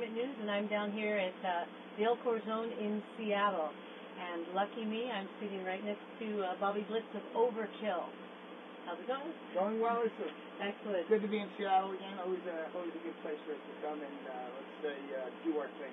Detroit News, and I'm down here at the Ellsworth Zone in Seattle. And lucky me, I'm sitting right next to Bobby Blitz of OVERKILL. How's it going? Going well, Lisa. Excellent. Good to be in Seattle again. Always a good place for us to come and do our thing.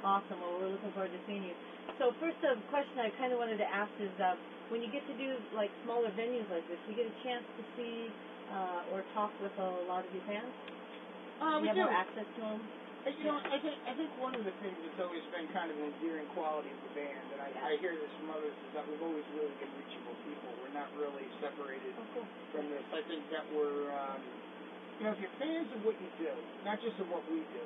Awesome. Well, we're looking forward to seeing you. So first question I kind of wanted to ask is, when you get to do like smaller venues like this, you get a chance to see or talk with a lot of your fans? We have do. more access to them? You know, I think one of the things that's always been kind of an endearing quality of the band, and I hear this from others, is that we've always really been reachable people. We're not really separated from this. I think that we're, you know, if you're fans of what you do, not just of what we do,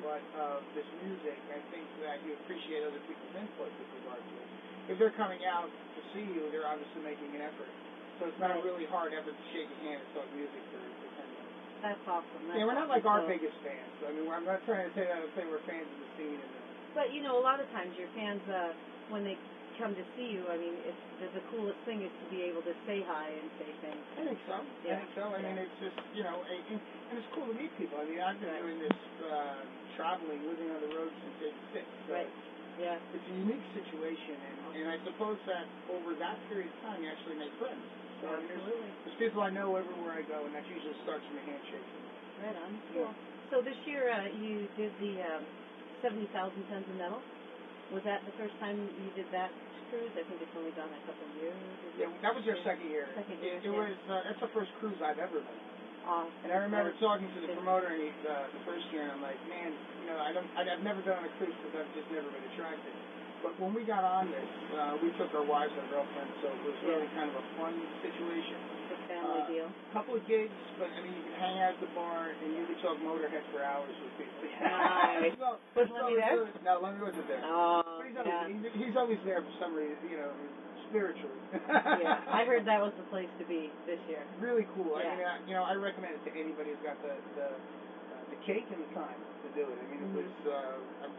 but of this music, I think that you appreciate other people's input with regard to it. If they're coming out to see you, they're obviously making an effort. So it's not a really hard effort to shake your hand and talk music for 10 minutes. That's awesome. Yeah, we're not like our biggest fans. I mean, I'm not trying to say that. I'm saying we're fans of the scene. But, you know, a lot of times your fans, when they come to see you, I mean, the coolest thing is to be able to say hi and say things. I think so. Yeah. I think so. I mean, it's just, you know, and it's cool to meet people. I mean, I've been doing this traveling, living on the road since '86. So yeah. It's a unique situation, and I suppose that over that period of time, you actually make friends. So, I mean, there's people I know everywhere I go, and that usually starts from a handshake. Right on. Cool. So this year you did the 70,000 tons of metal. Was that the first time you did that cruise? I think it's only gone a couple of years. Yeah, that was your second year. It was that's the first cruise I've ever been on. And I remember talking to the promoter the first year, and I'm like, man, you know, I've never been on a cruise because I've just never been attracted. But when we got on this, we took our wives and girlfriends, so it was really kind of a fun situation. It's a family deal. A couple of gigs, but I mean, you could hang out at the bar and you could talk Motorhead for hours with people. Nice. Was Lemmy there? No, Lemmy wasn't there. Oh, but he's always there for some reason, you know, spiritually. Yeah, I heard that was the place to be this year. Really cool. Yeah. I mean, you know, I recommend it to anybody who's got the cake and the time to do it. I mean, it was,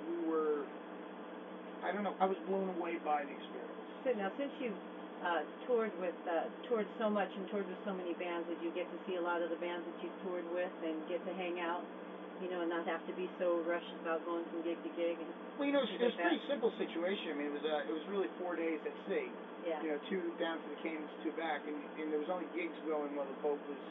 we were. I don't know. I was blown away by the experience. So now, since you toured so much and toured with so many bands, did you get to see a lot of the bands that you toured with and get to hang out, you know, and not have to be so rushed about going from gig to gig? Well, you know, it was a pretty simple situation. I mean, it was really 4 days at sea. Yeah. You know, 2 down to the Caymans, 2 back, and there was only gigs going while the boat was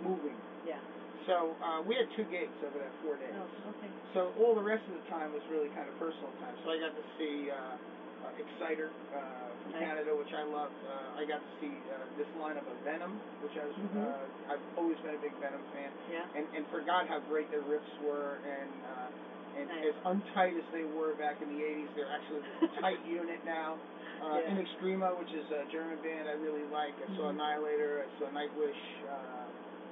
moving. Yeah. So we had 2 gigs over that 4 days. Oh, okay. So all the rest of the time was really kind of personal time. So I got to see Exciter from Canada, which I loved. I got to see this lineup of Venom, which I was. I've always been a big Venom fan. Yeah. And forgot how great their riffs were, and as untight as they were back in the '80s, they're actually this tight unit now. In Extrema, which is a German band I really like. I saw Annihilator. I saw Nightwish.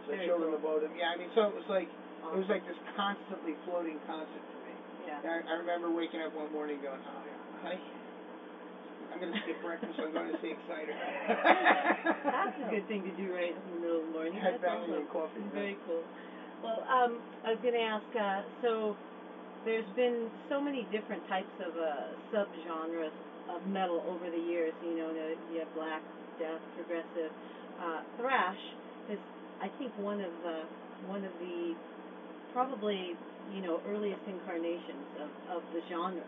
So Children of Bodom. Yeah, I mean, so it was like this constantly floating concert for me. Yeah. And I remember waking up one morning going, oh, honey, I'm going to skip breakfast, so I'm going to see Exciter. That's a good thing to do right in the middle of the morning. Headbanging and coffee. Very cool. Well, I was going to ask, so there's been so many different types of subgenres of metal over the years. You know, you have black, death, progressive, thrash is, I think, one of the probably, you know, earliest incarnations of the genres,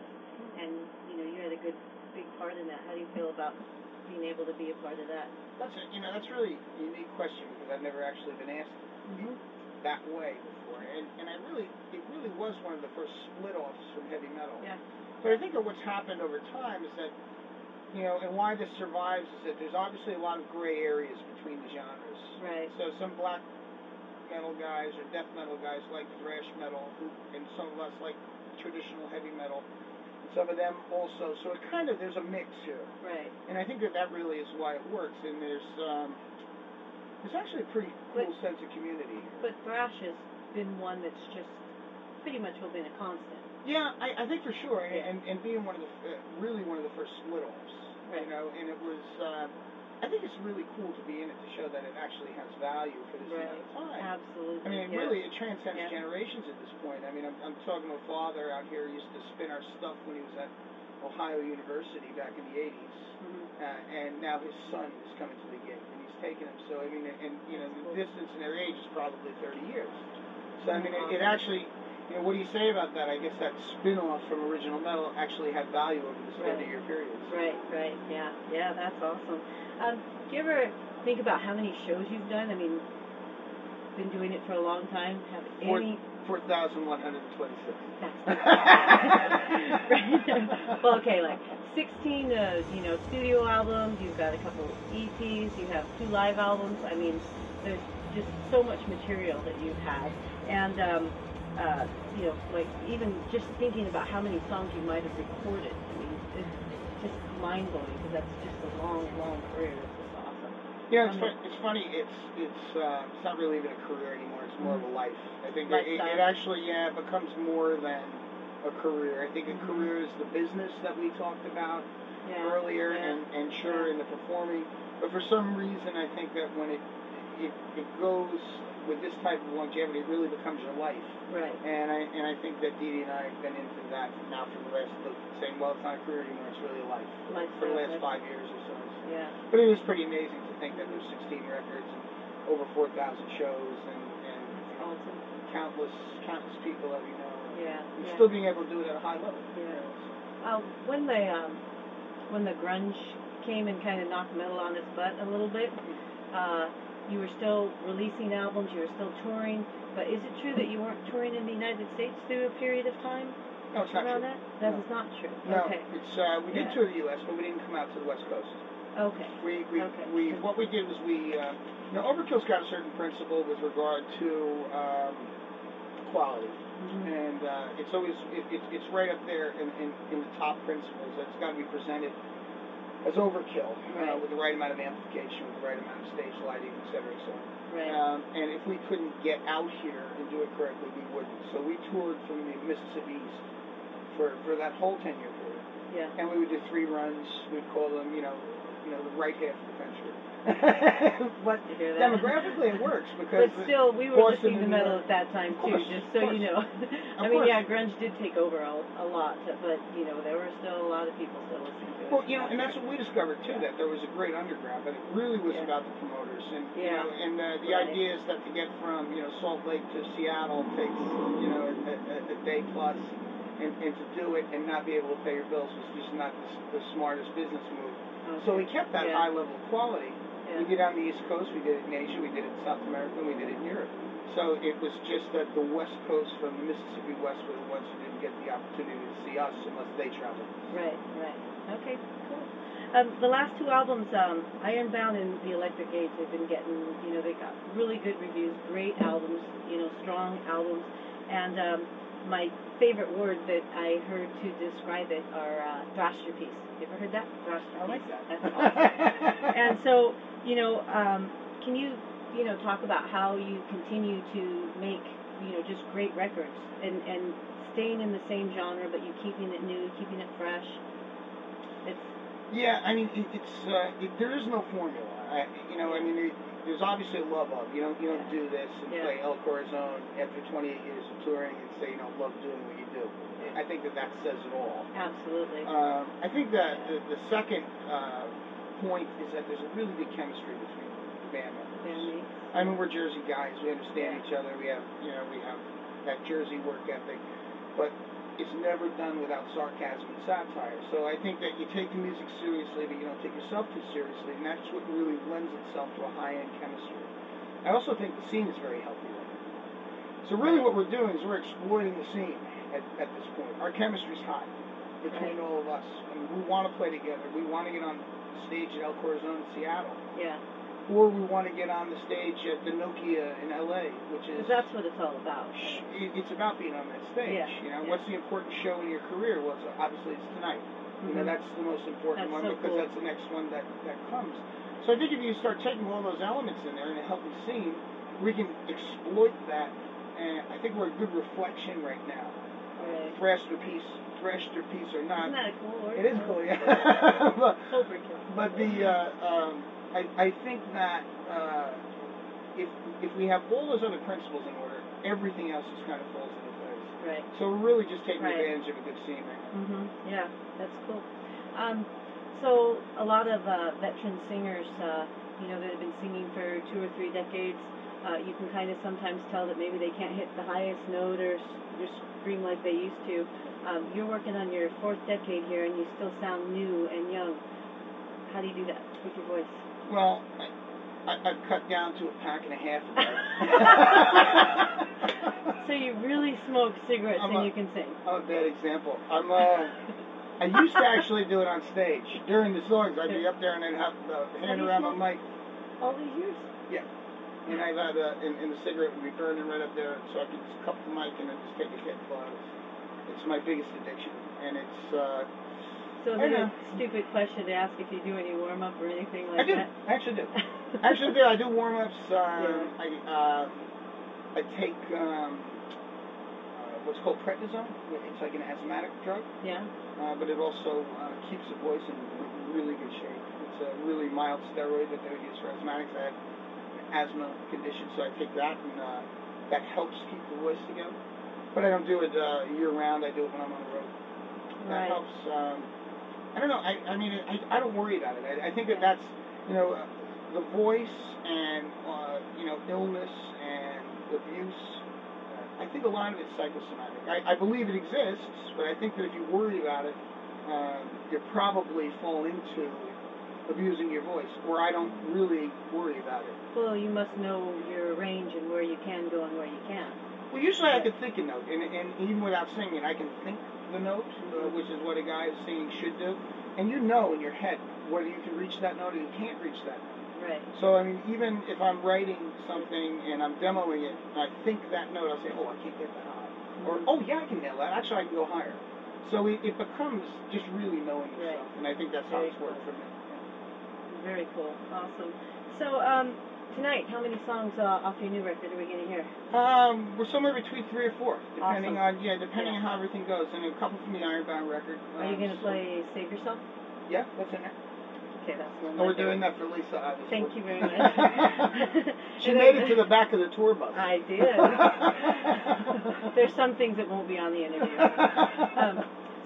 and you know, you had a big part in that. How do you feel about being able to be a part of that? That's really a unique question because I've never actually been asked that way before, and it really was one of the first split-offs from heavy metal. Yeah. But I think that what's happened over time is that, you know, and why this survives is that there's obviously a lot of gray areas between the genres. Right. So some black metal guys or death metal guys like thrash metal, and some of us like traditional heavy metal. And some of them also. So there's a mix here. Right. And I think that really is why it works. And there's actually a pretty cool sense of community here. But thrash has been one that's just pretty much been a constant. Yeah, I think for sure, and being one of the first split-offs, you know, and it was, I think it's really cool to be in it to show that it actually has value for this amount of time. Absolutely. I mean, it transcends generations at this point. I mean, I'm talking to a father out here who used to spin our stuff when he was at Ohio University back in the 80s, and now his son is coming to the gig, and he's taking him. So, I mean, and you know, the distance in their age is probably 30 years. So, I mean, it actually You know, what do you say about that? I guess that spin-off from original metal actually had value over this 30-year period. Right, yeah, that's awesome. Do you ever think about how many shows you've done? I mean, been doing it for a long time. Have any? 4,126. That's right. Well, okay, like 16, studio albums. You've got a couple EPs. You have 2 live albums. I mean, there's just so much material that you've had, and like even just thinking about how many songs you might have recorded. I mean, it's just mind blowing because that's just a long, long career. It's just awesome. Yeah, it's funny. It's not really even a career anymore. It's more of a life. I think it actually becomes more than a career. I think a career is the business that we talked about earlier, and sure in the performing. But for some reason, I think that when it goes with this type of longevity, it really becomes your life. Right. And I think that Dee Dee and I have been into that now for the last, saying, well, it's not a career anymore, it's really a life. For the last 5 years or so. Yeah. But it is pretty amazing to think that there's 16 records and over 4,000 shows and awesome. countless people that we know. And Yeah. still being able to do it at a high level. Yeah. When the grunge came and kind of knocked metal on its butt a little bit, you were still releasing albums, you were still touring, but is it true that you weren't touring in the United States through a period of time? No, it's not true. That is not true. No, okay. It's we did tour the U.S., but we didn't come out to the West Coast. Okay. What we did was Overkill's got a certain principle with regard to quality, and it's always it's right up there in the top principles. It's got to be presented as Overkill, with the right amount of amplification, with the right amount of stage lighting, et cetera, et cetera. Right. And if we couldn't get out here and do it correctly, we wouldn't. So we toured from the Mississippi East for that whole 10-year period. Yeah. And we would do 3 runs. We'd call them, the right half of the country. But demographically, it works because. But still, we were listening to metal at that time too. Just so you know. I mean, grunge did take over a lot, but there were still a lot of people still listening to it. Well, and that's what we discovered too. That there was a great underground, but it really was about the promoters. And the idea is that to get from Salt Lake to Seattle takes a day plus, and to do it and not be able to pay your bills was just not the smartest business move. Okay. So we kept that high level of quality. We did it on the East Coast, we did it in Asia, we did it in South America, we did it in Europe. So it was just that the West Coast from the Mississippi West were the ones who didn't get the opportunity to see us unless they traveled. Right. Okay, cool. The last 2 albums, Ironbound and The Electric Age, they've been getting, they got really good reviews, great albums, strong albums. And my favorite word that I heard to describe it are thrasherpiece. You ever heard that? Thrasherpiece. I like that. That's awesome. And so, can you, talk about how you continue to make, just great records and staying in the same genre, but you keeping it new, keeping it fresh? I mean, there is no formula. There's obviously a love of. You don't do this and play El Corazon after 28 years of touring and say you don't love doing what you do. I think that says it all. Absolutely. I think that the second point is that there's a really good chemistry between the band members. I mean, we're Jersey guys. We understand each other. We have that Jersey work ethic, but it's never done without sarcasm and satire. So I think that you take the music seriously, but you don't take yourself too seriously, and that's what really lends itself to a high-end chemistry. I also think the scene is very healthy right now. So really what we're doing is we're exploiting the scene at this point. Our chemistry's high between all of us, and we want to play together. We want to get on stage at El Corazon in Seattle. Yeah. Or we want to get on the stage at the Nokia in LA, which is... That's what it's all about. It's about being on that stage. What's the important show in your career? Well, obviously it's tonight. That's the most important one because that's the next one that comes. So I think if you start taking all those elements in there in a healthy scene, we can exploit that. And I think we're a good reflection right now. Thrasherpiece or not. Isn't that a cool word? It is cool, yeah. But I think that if we have all those other principles in order, everything else just kind of falls into place. Right. So we're really just taking advantage of a good scene right now. Yeah, that's cool. So a lot of veteran singers, that have been singing for 2 or 3 decades, you can kind of sometimes tell that maybe they can't hit the highest note or scream like they used to. You're working on your 4th decade here, and you still sound new and young. How do you do that with your voice? Well, I've cut down to a pack and a half of that. So you really smoke cigarettes and you can sing. I'm a bad example. I used to actually do it on stage. During the songs, I'd be up there and I'd have the hand around my mic. All these years? Yeah. And I've had, and the cigarette would be burning right up there, so I could just cup the mic and then just take a hit. It's my biggest addiction. And it's, so is it a stupid question to ask if you do any warm-up or anything like that? I actually do. I do warm-ups. I take what's called prednisone. It's like an asthmatic drug. Yeah. But it also keeps the voice in really good shape. It's a really mild steroid that they would use for asthmatics. I have an asthma condition, so I take that, and that helps keep the voice together. But I don't do it year-round. I do it when I'm on the road. That helps. I don't know. I don't worry about it. I think that's, the voice and, illness and abuse. I think a lot of it's psychosomatic. I believe it exists, but I think that if you worry about it, you probably fall into abusing your voice, or I don't really worry about it. Well, you must know your range and where you can go and where you can't. Well, usually I can think a note, and even without singing, I can think the note, which is what a guy singing should do. And you know in your head whether you can reach that note or you can't reach that note. Right. So, even if I'm writing something and I'm demoing it, and I think that note, I'll say, oh, I can't get that high. Or, oh, yeah, I can nail that. Actually, I can go higher. So it becomes just really knowing yourself. Right. And I think that's how it's worked for me. Yeah. Very cool. Awesome. So, tonight, how many songs off your new record are we going to hear? We're somewhere between 3 or 4, depending on how everything goes. And a couple from the Ironbound record. Are you going to play Save Yourself? Yeah, that's in there. Okay, that's one. And we're doing that for Lisa, obviously. Thank you very much. She made it to the back of the tour bus. I did. There's some things that won't be on the interview.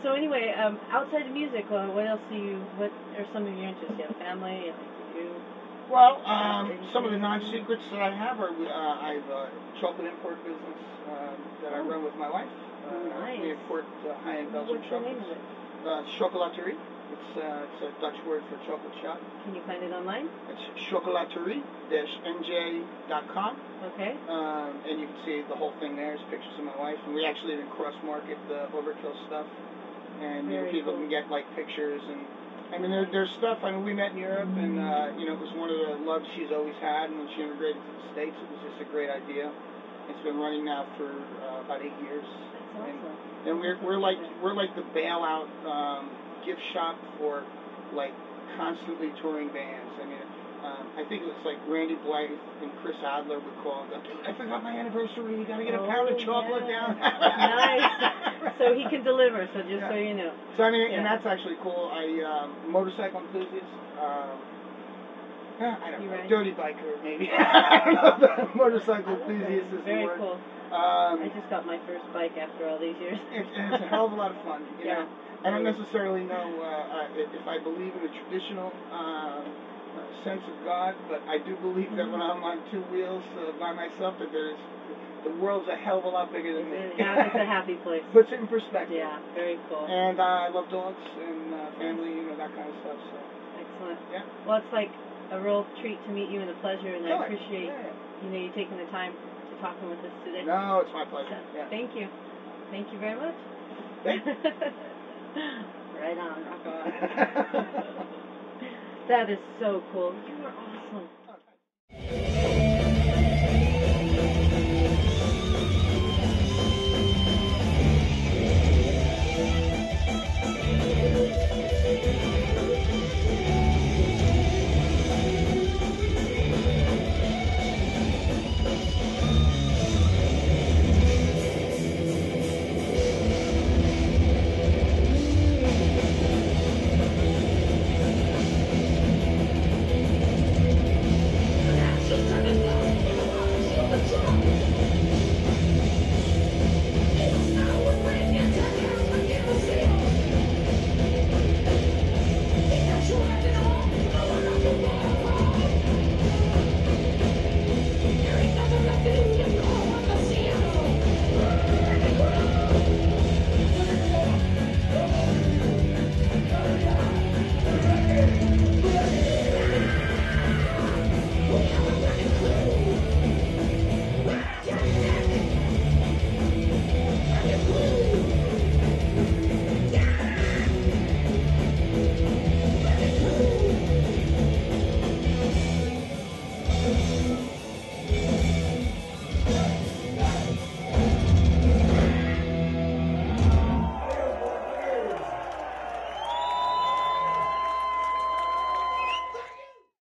So anyway, outside of music, what else what are some of your interests? You have family? Well, some of the non-secrets that I have are, I have a chocolate import business that I run with my wife. Nice. We import high-end Belgian chocolates. What's the name of it? Chocolaterie. It's a Dutch word for chocolate shop. Can you find it online? It's chocolaterie-nj.com. Okay. And you can see the whole thing there. There's pictures of my wife. And we actually even cross-market the Overkill stuff. And people can get, pictures. And there's stuff. We met in Europe, and, it was one of the loves she's always had. And when she immigrated to the States, it was just a great idea. It's been running now for about 8 years. That's awesome. And we're like the bailout gift shop for constantly touring bands. I think it was Randy Blythe and Chris Adler would call and go, I forgot my anniversary, you gotta get a pound of chocolate down. Nice. So he can deliver, so just so you know. So and that's actually cool. Motorcycle enthusiast. I don't know, dirty biker maybe. I don't know if motorcycle enthusiast is the word. Very cool. I just got my first bike after all these years. It's a hell of a lot of fun, you know. I don't necessarily know if I believe in a traditional sense of God, but I do believe that when I'm on 2 wheels by myself, that the world's a hell of a lot bigger than me. It's a happy place. Puts it in perspective. Yeah, very cool. And I love dogs and family, that kind of stuff. So. Excellent. Yeah. Well, it's a real treat to meet you and a pleasure, and I appreciate you taking the time to talking with us today. No, it's my pleasure. So, thank you. Thank you very much. Right on, rock on. That is so cool. You are awesome.